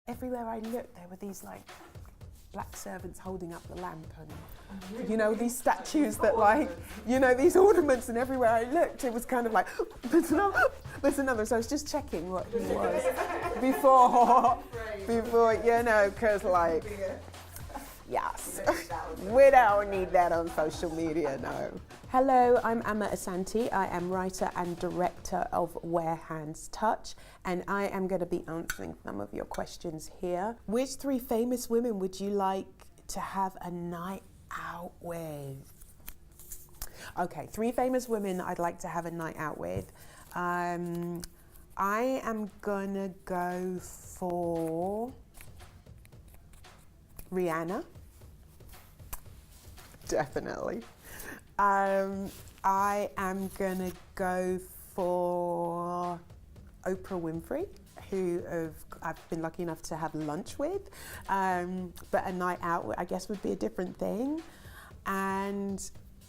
everywhere I looked, there were these like black servants holding up the lamp and, you know, these statues that like, you know, these ornaments, and everywhere I looked, it was kind of like, there's another. So I was just checking what he was before, you know, because like, yes, we don't need that on social media, no. Hello, I'm Amma Asante. I am writer and director of Where Hands Touch, and I am going to be answering some of your questions here. Which 3 famous women would you like to have a night out with? Okay, 3 famous women that I'd like to have a night out with. I am gonna go for Rihanna. Definitely. I am gonna go for Oprah Winfrey, who I've been lucky enough to have lunch with, but a night out, I guess, would be a different thing. And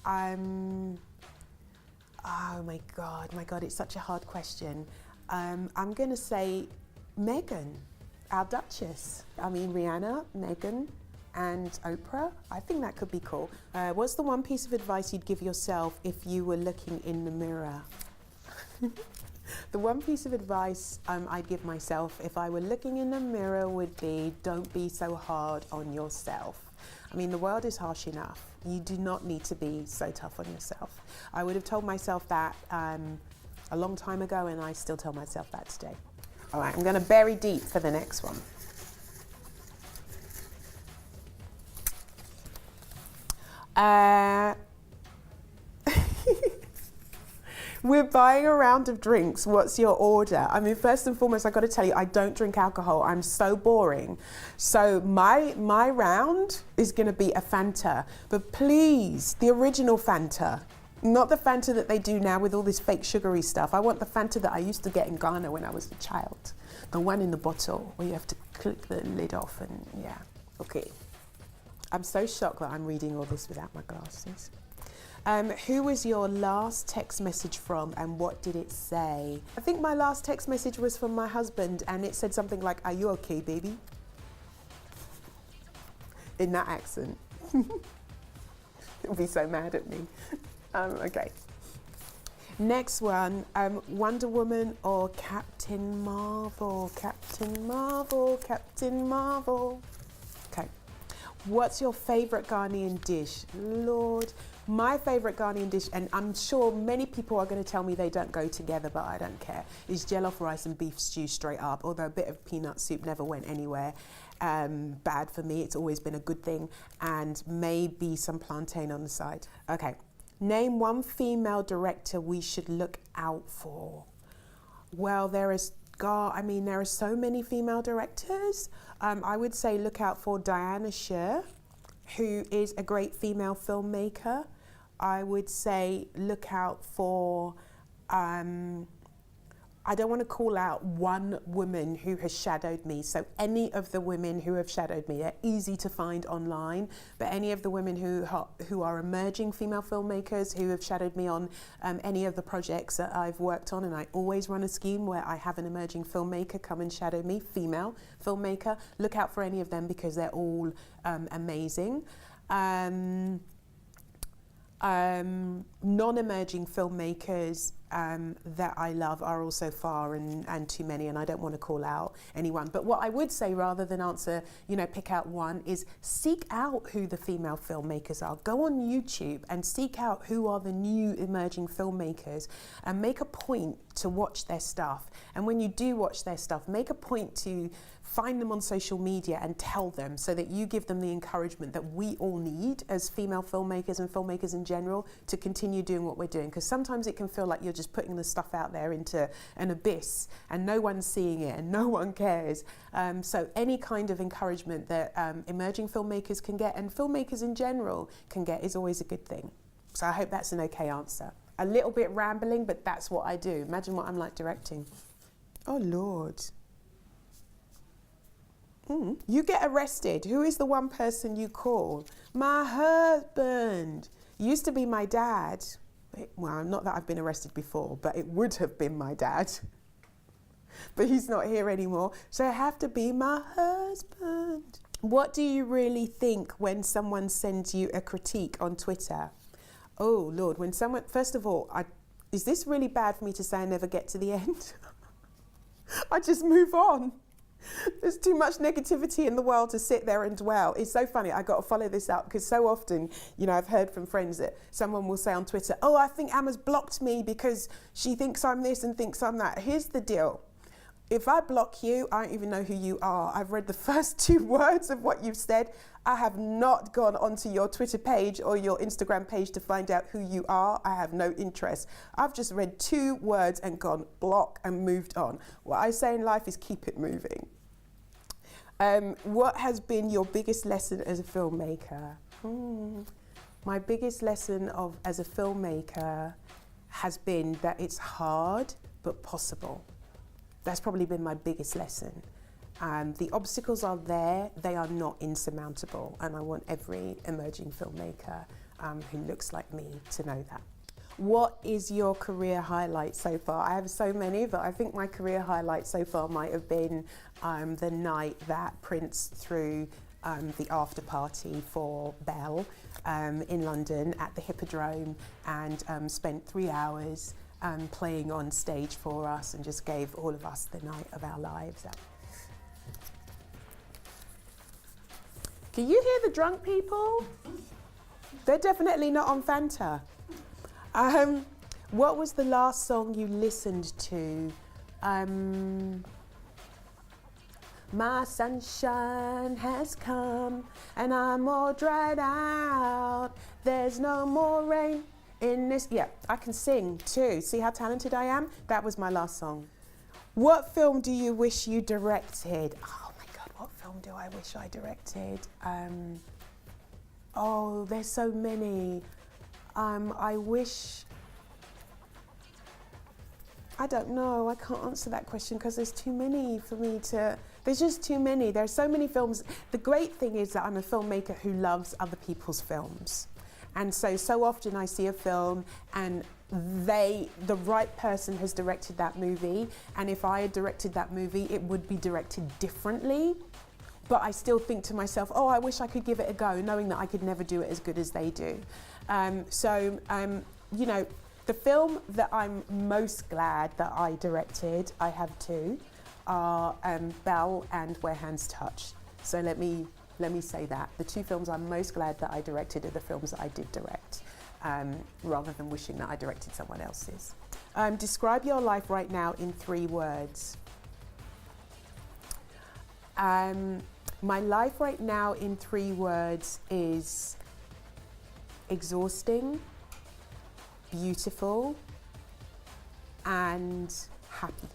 oh my God, it's such a hard question. I'm gonna say Meghan, our Duchess. I mean, Rihanna, Meghan, and Oprah. I think that could be cool. What's the one piece of advice you'd give yourself if you were looking in the mirror? The one piece of advice I'd give myself if I were looking in the mirror would be, don't be so hard on yourself. I mean, the world is harsh enough. You do not need to be so tough on yourself. I would have told myself that a long time ago, and I still tell myself that today. All right, I'm gonna bury deep for the next one. We're buying a round of drinks. What's your order? I mean, first and foremost, I got to tell you, I don't drink alcohol. I'm so boring. So my round is going to be a Fanta, but please, the original Fanta, not the Fanta that they do now with all this fake sugary stuff. I want the Fanta that I used to get in Ghana when I was a child. The one in the bottle where you have to click the lid off and yeah. Okay. I'm so shocked that I'm reading all this without my glasses. Who was your last text message from and what did it say? I think my last text message was from my husband and it said something like, "Are you okay, baby?" In that accent. He'll be so mad at me. Okay. Next one, Wonder Woman or Captain Marvel? Captain Marvel, Captain Marvel. Okay. What's your favorite Ghanaian dish? Lord, my favorite Ghanaian dish, and I'm sure many people are going to tell me they don't go together, but I don't care, is jollof rice and beef stew straight up, although a bit of peanut soup never went anywhere. Bad for me, it's always been a good thing, and maybe some plantain on the side. Okay, name one female director we should look out for. Well, there are so many female directors. I would say look out for Diana Sher, who is a great female filmmaker. I would say look out for, I don't want to call out one woman who has shadowed me. So any of the women who have shadowed me, they're easy to find online, but any of the women who are emerging female filmmakers who have shadowed me on any of the projects that I've worked on, and I always run a scheme where I have an emerging filmmaker come and shadow me, female filmmaker, look out for any of them because they're all amazing. Non-emerging filmmakers that I love are also far and too many, and I don't want to call out anyone. But what I would say, rather than answer, pick out one, is seek out who the female filmmakers are. Go on YouTube and seek out who are the new emerging filmmakers and make a point to watch their stuff. And when you do watch their stuff, make a point to find them on social media and tell them, so that you give them the encouragement that we all need as female filmmakers and filmmakers in general to continue doing what we're doing. Because sometimes it can feel like you're just putting the stuff out there into an abyss and no one's seeing it and no one cares. So any kind of encouragement that emerging filmmakers can get, and filmmakers in general can get, is always a good thing. So I hope that's an okay answer. A little bit rambling, but that's what I do. Imagine what I'm like directing. Oh Lord. You get arrested. Who is the one person you call? My husband. Used to be my dad. Well, not that I've been arrested before, but it would have been my dad. but he's not here anymore, so I have to be my husband. What do you really think when someone sends you a critique on Twitter? Oh Lord, when someone, first of all, is this really bad for me to say I never get to the end? I just move on. There's too much negativity in the world to sit there and dwell. It's so funny, I got to follow this up, because so often, you know, I've heard from friends that someone will say on Twitter, oh, I think Amma's blocked me because she thinks I'm this and thinks I'm that. Here's the deal. If I block you, I don't even know who you are. I've read the first 2 words of what you've said. I have not gone onto your Twitter page or your Instagram page to find out who you are. I have no interest. I've just read 2 words and gone block and moved on. What I say in life is keep it moving. What has been your biggest lesson as a filmmaker? My biggest lesson as a filmmaker has been that it's hard but possible. That's probably been my biggest lesson. The obstacles are there, they are not insurmountable, and I want every emerging filmmaker who looks like me to know that. What is your career highlight so far? I have so many, but I think my career highlight so far might have been the night that Prince threw the after party for Belle in London at the Hippodrome, and spent 3 hours playing on stage for us and just gave all of us the night of our lives. Can you hear the drunk people? They're definitely not on Fanta. What was the last song you listened to? My sunshine has come and I'm all dried out. There's no more rain in this. Yeah, I can sing too. See how talented I am? That was my last song. What film do you wish you directed? Oh my God, what film do I wish I directed? Oh, there's so many. I don't know, I can't answer that question because there's too many for me to, there's just too many. There's so many films. The great thing is that I'm a filmmaker who loves other people's films. And so often I see a film and the right person has directed that movie, and if I had directed that movie, it would be directed differently. But I still think to myself, oh, I wish I could give it a go, knowing that I could never do it as good as they do. You know, the film that I'm most glad that I directed, I have 2, are Belle and Where Hands Touch. So let me say that. The 2 films I'm most glad that I directed are the films that I did direct, rather than wishing that I directed someone else's. Describe your life right now in 3 words. My life right now in 3 words is exhausting, beautiful, and happy.